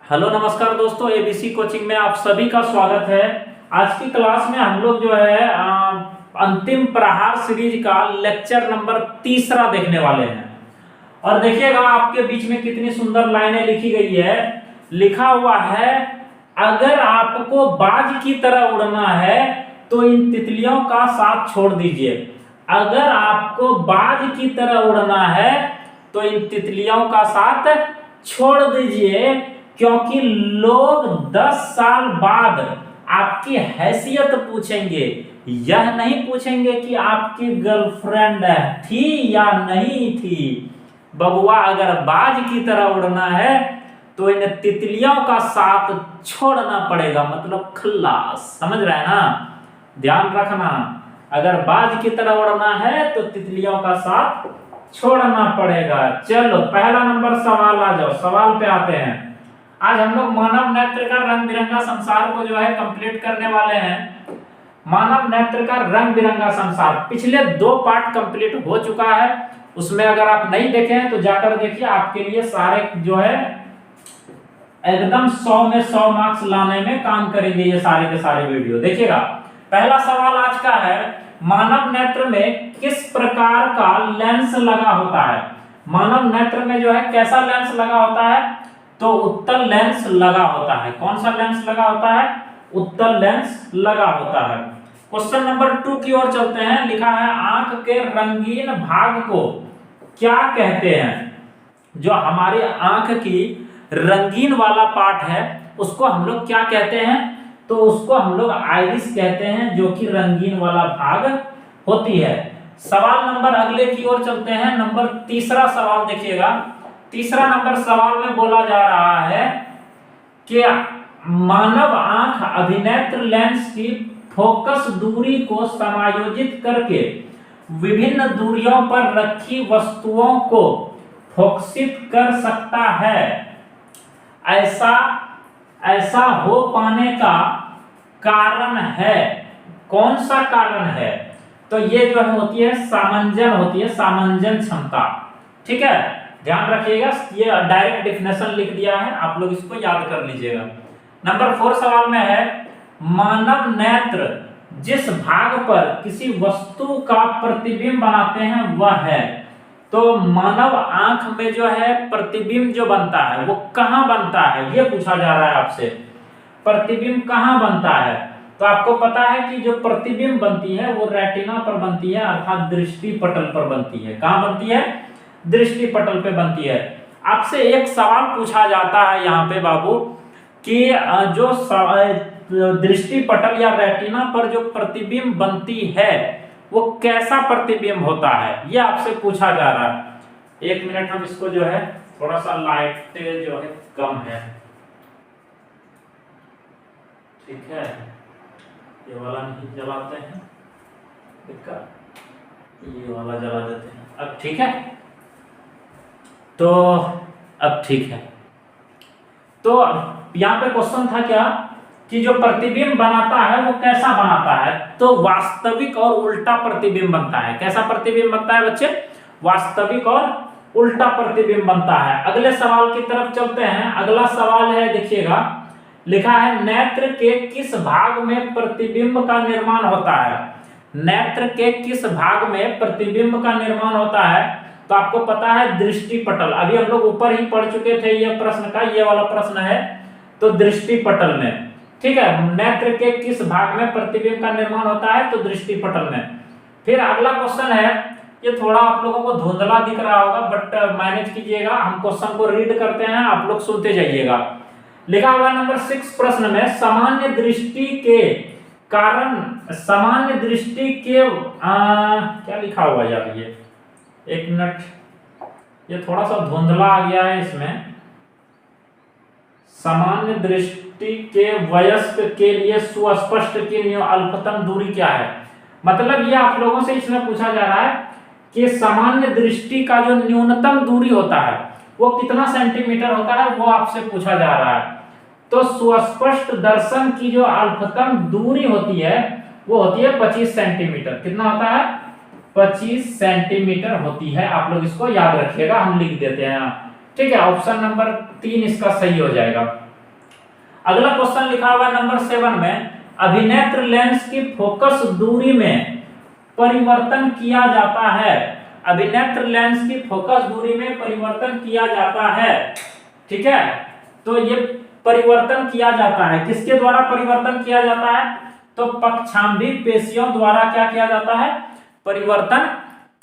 Hello नमस्कार दोस्तों, ABC coaching में आप सभी का स्वागत है। आज की क्लास में हम लोग जो है अंतिम प्रहार सीरीज का लेक्चर नंबर 3 देखने वाले हैं। और देखिएगा आपके बीच में कितनी सुंदर लाइनें लिखी गई है। लिखा हुआ है, अगर आपको बाज की तरह उड़ना है तो इन तितलियों का साथ छोड़ दीजिए। अगर आपको बाज की तरह उड़ना है तो इन तितलियों का साथ छोड़ दीजिए, क्योंकि लोग 10 साल बाद आपकी हैसियत पूछेंगे। यह नहीं पूछेंगे कि आपकी गर्लफ्रेंड थी या नहीं थी। बबुआ, अगर बाज की तरह उड़ना है तो इन तितलियों का साथ छोड़ना पड़ेगा, मतलब खल्लास। समझ रहे हैं ना? ध्यान रखना, अगर बाज की तरह उड़ना है तो तितलियों का साथ छोड़ना पड़ेगा। चलो पहला नंबर सवाल आ जाओ, सवाल पे आते हैं। आज हम लोग मानव नेत्र का रंग बिरंगा संसार को जो है कंप्लीट करने वाले हैं। मानव नेत्र का रंग बिरंगा संसार पिछले 2 पार्ट कंप्लीट हो चुका है। उसमें अगर आप नहीं देखे हैं तो जाकर देखिए, आपके लिए सारे जो है एकदम 100 में 100 मार्क्स लाने में काम करेंगे ये सारे के सारे वीडियो। देखिएगा, पहला सवाल आज का है, मानव नेत्र में किस प्रकार का लेंस लगा होता है। मानव नेत्र में जो है कैसा लेंस लगा होता है? तो उत्तल लेंस लगा होता है। कौन सा लेंस लगा होता है? उत्तल लेंस लगा होता है। क्वेश्चन नंबर 2 की ओर चलते हैं। लिखा है, आंख के रंगीन भाग को क्या कहते हैं? जो हमारी आंख की रंगीन वाला पार्ट है उसको हम लोग क्या कहते हैं? तो उसको हम लोग आइरिस कहते हैं, जो कि रंगीन वाला भाग होती है। सवाल नंबर अगले की ओर चलते हैं। नंबर 3 सवाल देखिएगा। 3 नंबर सवाल में बोला जा रहा है कि मानव आंख अभिनेत्र लेंस की फोकस दूरी को समायोजित करके विभिन्न दूरियों पर रखी वस्तुओं को फोकसित कर सकता है। ऐसा हो पाने का कारण है, कौन सा कारण है? तो ये जो होती है सामंजन, होती है सामंजन क्षमता। ठीक है, ध्यान रखिएगा, ये डायरेक्ट डेफिनेशन लिख दिया है, आप लोग इसको याद कर लीजिएगा। नंबर 4 सवाल में है, मानव नेत्र जिस भाग पर किसी वस्तु का प्रतिबिंब बनाते हैं वह है। तो मानव आंख में जो है प्रतिबिंब जो बनता है वो कहां बनता है, ये पूछा जा रहा है आपसे। प्रतिबिंब कहां बनता है? तो आपको पता है कि जो प्रतिबिंब बनती है वो रेटिना पर बनती है, अर्थात दृष्टि पटल पर बनती है। कहां बनती है? दृष्टि पटल पे बनती है। आपसे एक सवाल पूछा जाता है यहाँ पे बाबू कि जो दृष्टि पटल या रेटिना पर जो प्रतिबिंब बनती है वो कैसा प्रतिबिंब होता है, ये आपसे पूछा जा रहा है। 1 मिनट, हम इसको जो है थोड़ा सा लाइट जो है कम है, ठीक है, ये वाला नहीं जलाते हैं, ये वाला जला देते हैं। अब ठीक है, तो अब ठीक है। तो यहाँ पे क्वेश्चन था क्या कि जो प्रतिबिंब बनाता है वो कैसा बनाता है? तो वास्तविक और उल्टा प्रतिबिंब बनता है। कैसा प्रतिबिंब बनता है बच्चे? वास्तविक और उल्टा प्रतिबिंब बनता है। अगले सवाल की तरफ चलते हैं। अगला सवाल है, देखिएगा, लिखा है, नेत्र के किस भाग में प्रतिबिंब का निर्माण होता है? नेत्र के किस भाग में प्रतिबिंब का निर्माण होता है? तो आपको पता है दृष्टि पटल। अभी हम लोग ऊपर ही पढ़ चुके थे ये प्रश्न का, ये वाला प्रश्न है तो दृष्टि पटल में। ठीक है, नेत्र के किस भाग में प्रतिबिंब का निर्माण होता है? तो दृष्टि पटल में। फिर अगला क्वेश्चन है, ये थोड़ा आप लोगों को धुंधला दिख रहा होगा, बट मैनेज कीजिएगा। हम क्वेश्चन को रीड करते हैं, आप लोग सुनते जाइएगा। लिखा हुआ नंबर 6 प्रश्न में, सामान्य दृष्टि के कारण, सामान्य दृष्टि के क्या लिखा हुआ यार, ये 1 मिनट, ये थोड़ा सा धुंधला आ गया है इसमें। सामान्य दृष्टि के वयस्क के लिए सुस्पष्ट की अल्पतम दूरी क्या है? मतलब ये आप लोगों से इसमें पूछा जा रहा है कि सामान्य दृष्टि का जो न्यूनतम दूरी होता है वो कितना सेंटीमीटर होता है, वो आपसे पूछा जा रहा है। तो सुस्पष्ट दर्शन की जो अल्पतम दूरी होती है वो होती है 25 सेंटीमीटर। कितना होता है? 25 सेंटीमीटर होती है। आप लोग इसको याद रखिएगा, हम लिख देते हैं। ठीक है, ऑप्शन नंबर 3 इसका सही हो जाएगा। अगला क्वेश्चन लिखा हुआ है नंबर 7 में, अभिनेत्र लेंस की फोकस दूरी में परिवर्तन किया जाता है। अभिनेत्र लेंस की फोकस दूरी में परिवर्तन किया जाता है, ठीक है। तो ये परिवर्तन किया जाता है, किसके द्वारा परिवर्तन किया जाता है? तो पक्षांभी पेशियों द्वारा क्या किया जाता है? परिवर्तन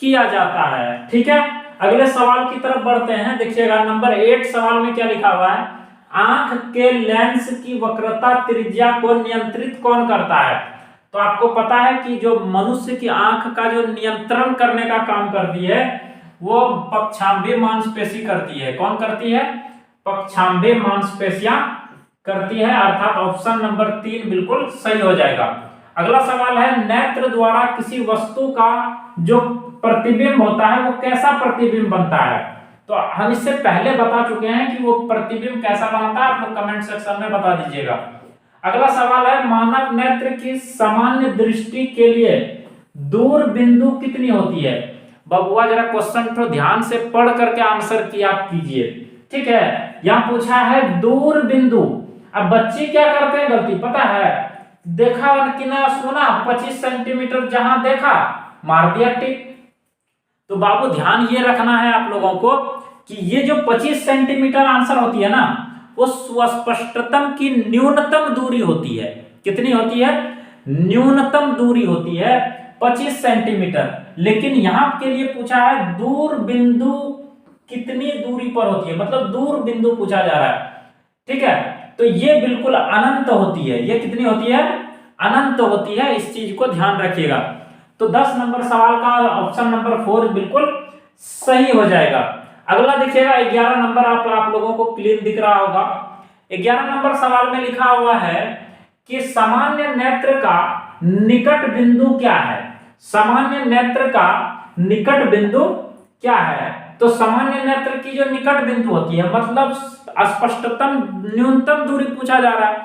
किया जाता है, ठीक है। अगले सवाल की तरफ बढ़ते हैं, देखिएगा नंबर 8 सवाल में क्या लिखा हुआ है, आंख के लेंस की वक्रता त्रिज्या को नियंत्रित कौन करता है? तो आपको पता है कि जो मनुष्य की आंख का जो नियंत्रण करने का काम करती है वो पक्षांभी मांसपेशी करती है। कौन करती है? पक्षांभी मांसपेशियां करती है, अर्थात ऑप्शन नंबर 3 बिल्कुल सही हो जाएगा। अगला सवाल है, नेत्र द्वारा किसी वस्तु का जो प्रतिबिंब होता है वो कैसा प्रतिबिंब बनता है? तो हम इससे पहले बता चुके हैं कि वो प्रतिबिंब कैसा बनता है, आप लोग कमेंट सेक्शन में बता दीजिएगा। अगला सवाल है, मानव नेत्र की सामान्य दृष्टि के लिए दूर बिंदु कितनी होती है? बबुआ जरा क्वेश्चन को ध्यान से पढ़ करके आंसर किया कीजिए, ठीक है। यहाँ पूछा है दूर बिंदु। अब बच्चे क्या करते हैं गलती, पता है? देखा कि ना सुना, 25 सेंटीमीटर जहां देखा मार दिया टिक। तो बाबू ध्यान ये रखना है आप लोगों को कि ये जो 25 सेंटीमीटर आंसर होती है ना, वो सुस्पष्टतम की न्यूनतम दूरी होती है। कितनी होती है? न्यूनतम दूरी होती है 25 सेंटीमीटर। लेकिन यहां के लिए पूछा है दूर बिंदु कितनी दूरी पर होती है, मतलब दूर बिंदु पूछा जा रहा है, ठीक है। तो ये बिल्कुल अनंत होती है। ये कितनी होती है? अनंत होती है, इस चीज को ध्यान रखिएगा। तो 10 नंबर सवाल का ऑप्शन नंबर 4 बिल्कुल सही हो जाएगा। अगला देखिएगा 11 नंबर, आप लोगों को क्लियर दिख रहा होगा। 11 नंबर सवाल में लिखा हुआ है कि सामान्य नेत्र का निकट बिंदु क्या है? सामान्य नेत्र का निकट बिंदु क्या है? तो सामान्य नेत्र की जो निकट बिंदु होती है, मतलब स्पष्टतम न्यूनतम दूरी पूछा जा रहा है,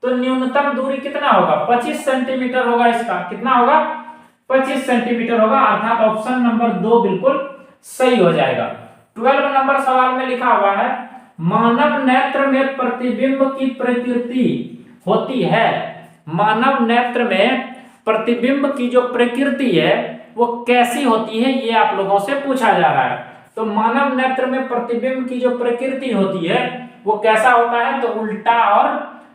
तो न्यूनतम दूरी कितना होगा? 25 सेंटीमीटर होगा। इसका कितना होगा? 25 सेंटीमीटर होगा, अर्थात ऑप्शन नंबर 2 बिल्कुल सही हो जाएगा। 12 नंबर सवाल में लिखा हुआ है, मानव नेत्र में प्रतिबिंब की प्रकृति होती है। मानव नेत्र में प्रतिबिंब की जो प्रकृति है वो कैसी होती है, ये आप लोगों से पूछा जा रहा है। तो मानव नेत्र में प्रतिबिंब की जो प्रकृति होती है वो कैसा होता है? तो उल्टा और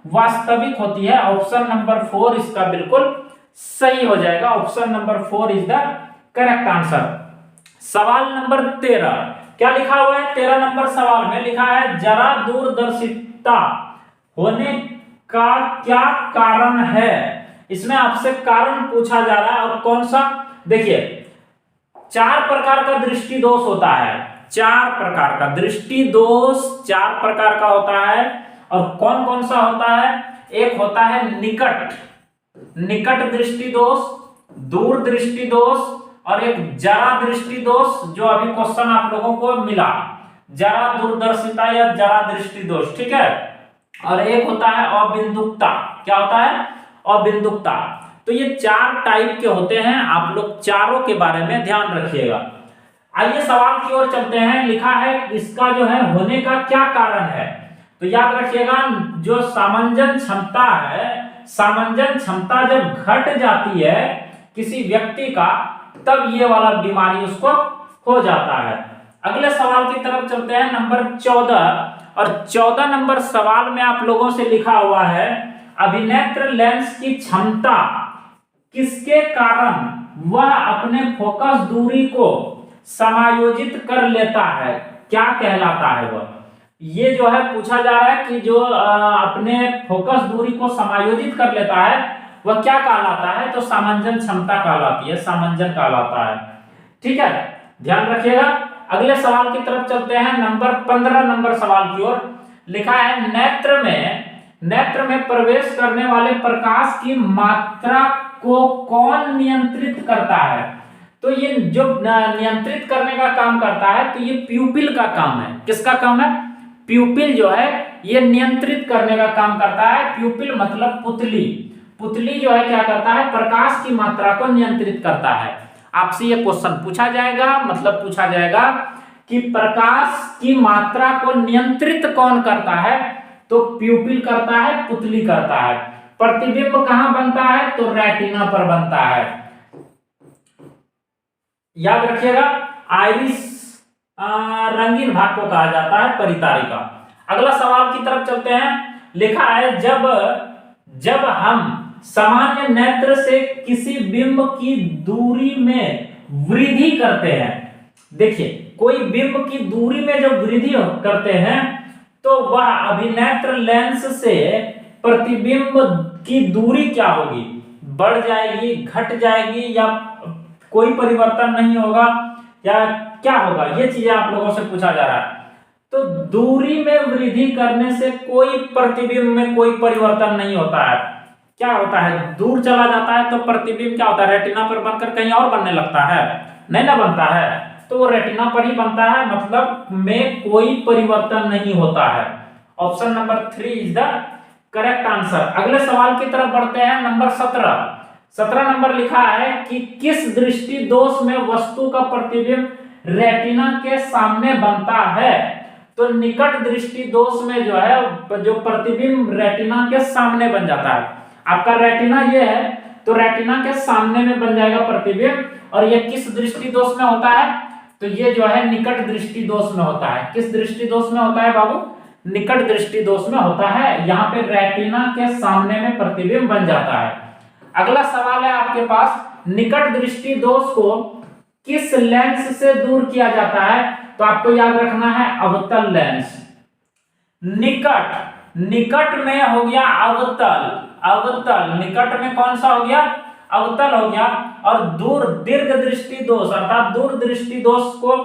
वास्तविक होती है। ऑप्शन नंबर 4 इसका बिल्कुल सही हो जाएगा। Option number 4 is the correct answer. सवाल नंबर 13 क्या लिखा हुआ है? 13 नंबर सवाल में लिखा है, जरा दूरदर्शिता होने का क्या कारण है? इसमें आपसे कारण पूछा जा रहा है, और कौन सा? देखिए 4 प्रकार का दृष्टि दोष होता है। 4 प्रकार का दृष्टि दोष 4 प्रकार का होता है। और कौन कौन सा होता है? एक होता है निकट दृष्टि दोष, दूर दृष्टि दोष, और एक जरा दृष्टि दोष, जो अभी क्वेश्चन आप लोगों को मिला, जरा दूरदर्शिता या जरा दृष्टि दोष, ठीक है। और एक होता है अबिंदुकता। क्या होता है? अबिंदुकता। तो ये 4 टाइप के होते हैं, आप लोग चारों के बारे में ध्यान रखिएगा। आइए सवाल की ओर चलते हैं। लिखा है इसका जो है होने का क्या कारण है? तो याद रखिएगा, जो सामंजन क्षमता है, सामंजन क्षमता जब घट जाती है किसी व्यक्ति का, तब ये वाला बीमारी उसको हो जाता है। अगले सवाल की तरफ चलते हैं, नंबर 14। और 14 नंबर सवाल में आप लोगों से लिखा हुआ है, अभिनेत्र लेंस की क्षमता किसके कारण वह अपने फोकस दूरी को समायोजित कर लेता है, क्या कहलाता है वह? ये जो है पूछा जा रहा है कि जो अपने फोकस दूरी को समायोजित कर लेता है वह क्या कहलाता है? तो सामंजन क्षमता कहलाती है, सामंजन कहलाता है, ठीक है, ध्यान रखिएगा। अगले सवाल की तरफ चलते हैं, नंबर 15 नंबर सवाल की ओर। लिखा है, नेत्र में प्रवेश करने वाले प्रकाश की मात्रा को कौन नियंत्रित करता है? तो ये जो नियंत्रित करने का काम करता है, तो ये प्यूपिल का काम है। किसका काम है? प्यूपिल जो है ये नियंत्रित करने का काम करता है। प्यूपिल मतलब पुतली। पुतली जो है क्या करता है? प्रकाश की मात्रा को नियंत्रित करता है। आपसे ये क्वेश्चन पूछा जाएगा, मतलब पूछा जाएगा कि प्रकाश की मात्रा को नियंत्रित कौन करता है? तो प्यूपिल करता है, पुतली करता है। प्रतिबिंब कहां बनता है? तो रेटिना पर बनता है। याद रखिएगा, आइरिस रंगीन भाग को कहा जाता है परितारिका। अगला सवाल की तरफ चलते हैं। लिखा है जब हम सामान्य नेत्र से किसी बिंब की दूरी में वृद्धि करते हैं, देखिए कोई बिंब की दूरी में जब वृद्धि करते हैं तो वह अभिनेत्र लेंस से प्रतिबिंब की दूरी क्या होगी? बढ़ जाएगी, घट जाएगी, या कोई परिवर्तन नहीं होगा, या क्या होगा? ये चीजें आप लोगों से पूछा जा रहा है। तो दूरी में वृद्धि करने से कोई प्रतिबिंब में कोई परिवर्तन नहीं होता है। क्या होता है? दूर चला जाता है तो प्रतिबिंब क्या होता है? रेटिना पर बनकर कहीं और बनने लगता है, नहीं ना बनता है, तो वो रेटिना पर ही बनता है, मतलब में कोई परिवर्तन नहीं होता है। Option number 3 is the correct answer. अगले सवाल की तरफ बढ़ते हैं। नंबर 17 नंबर लिखा है कि किस दृष्टि दोष में वस्तु का प्रतिबिंब रेटिना के सामने बनता है? तो निकट दृष्टि दोष में जो है जो प्रतिबिंब रेटिना के सामने बन जाता है। आपका रेटिना ये है तो रेटिना के सामने में बन जाएगा प्रतिबिंब। और ये किस दृष्टि दोष में होता है? तो ये जो है निकट दृष्टि दोष में होता है। किस दृष्टि दोष में होता है बाबू? निकट दृष्टि दोष में होता है। यहाँ पे रेटिना के सामने में प्रतिबिंब बन जाता है। अगला सवाल है आपके पास, निकट दृष्टि दोष को किस लेंस से दूर किया जाता है? तो आपको याद रखना है अवतल लेंस। निकट में हो गया अवतल, निकट में कौन सा हो गया? अवतल हो गया। और दूर दीर्घ दृष्टि दोष अर्थात दूर दृष्टि दोष को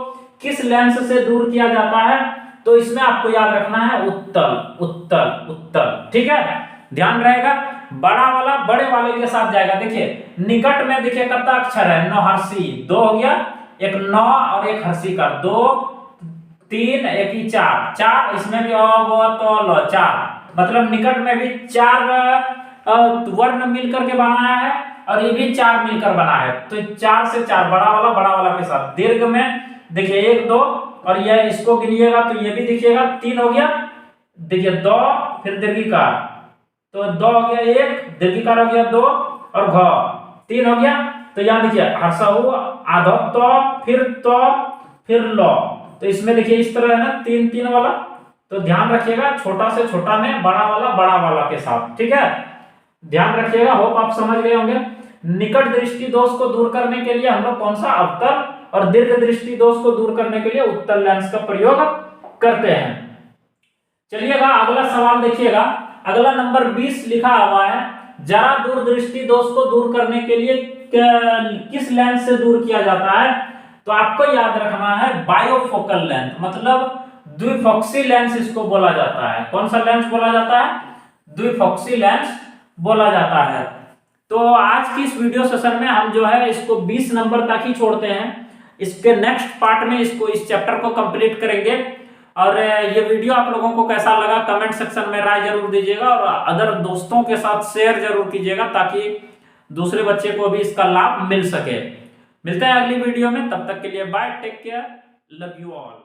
किस लेंस से दूर किया जाता है? तो इसमें आपको याद रखना है उत्तल। ठीक है, ध्यान रहेगा। बड़ा वाला बड़े वाले के साथ जाएगा। देखिए निकट में देखिए कितना अक्षर है? 9 हर्षी, 2 हो गया, एक 9 और एक हर्षी का 2 3 एक ही 4, इसमें भी तो लो 4, मतलब निकट में भी 4 वर्ण मिलकर के बनाया है और ये भी 4 मिलकर बना है। तो 4 से 4 बड़ा वाला के साथ। दीर्घ में देखिए 1 2 और ये इसको गिनिएगा तो ये भी दिखिएगा 3 हो गया। देखिए 2 फिर दीर्घिकार, तो 2 हो गया, 1 दीर्घिकार हो गया 2 और घ 3 हो गया। तो यहाँ देखिए हर्षहु आधो तो फिर लो, तो इसमें देखिए इस तरह है ना 3 3 वाला। तो ध्यान रखिएगा छोटा से छोटा में बड़ा वाला के साथ। ठीक है, ध्यान रखिएगा। होप आप समझ गए होंगे। निकट दृष्टि दोष को दूर करने के लिए हम लोग कौन सा? अवतल, और दीर्घ दृष्टि दोष को दूर करने के लिए उत्तल लेंस का प्रयोग करते हैं। चलिएगा अगला सवाल देखिएगा। अगला नंबर 20 लिखा हुआ है, जरा दूरदृष्टि दोष को दूर करने के लिए किस लेंस से दूर किया जाता है? तो आपको याद रखना है बायोफोकल लेंथ, मतलब द्विफोक्सी लेंस इसको बोला जाता है। कौन सा लेंस बोला जाता है? द्विफोक्सी लेंस बोला जाता है। तो आज की इस वीडियो सेशन में हम जो है इसको 20 नंबर तक ही छोड़ते हैं। इसके नेक्स्ट पार्ट में इस चैप्टर को कंप्लीट करेंगे। और ये वीडियो आप लोगों को कैसा लगा कमेंट सेक्शन में राय जरूर दीजिएगा, और अदर दोस्तों के साथ शेयर जरूर कीजिएगा ताकि दूसरे बच्चे को भी इसका लाभ मिल सके। मिलते हैं अगली वीडियो में, तब तक के लिए bye, take care, love you all.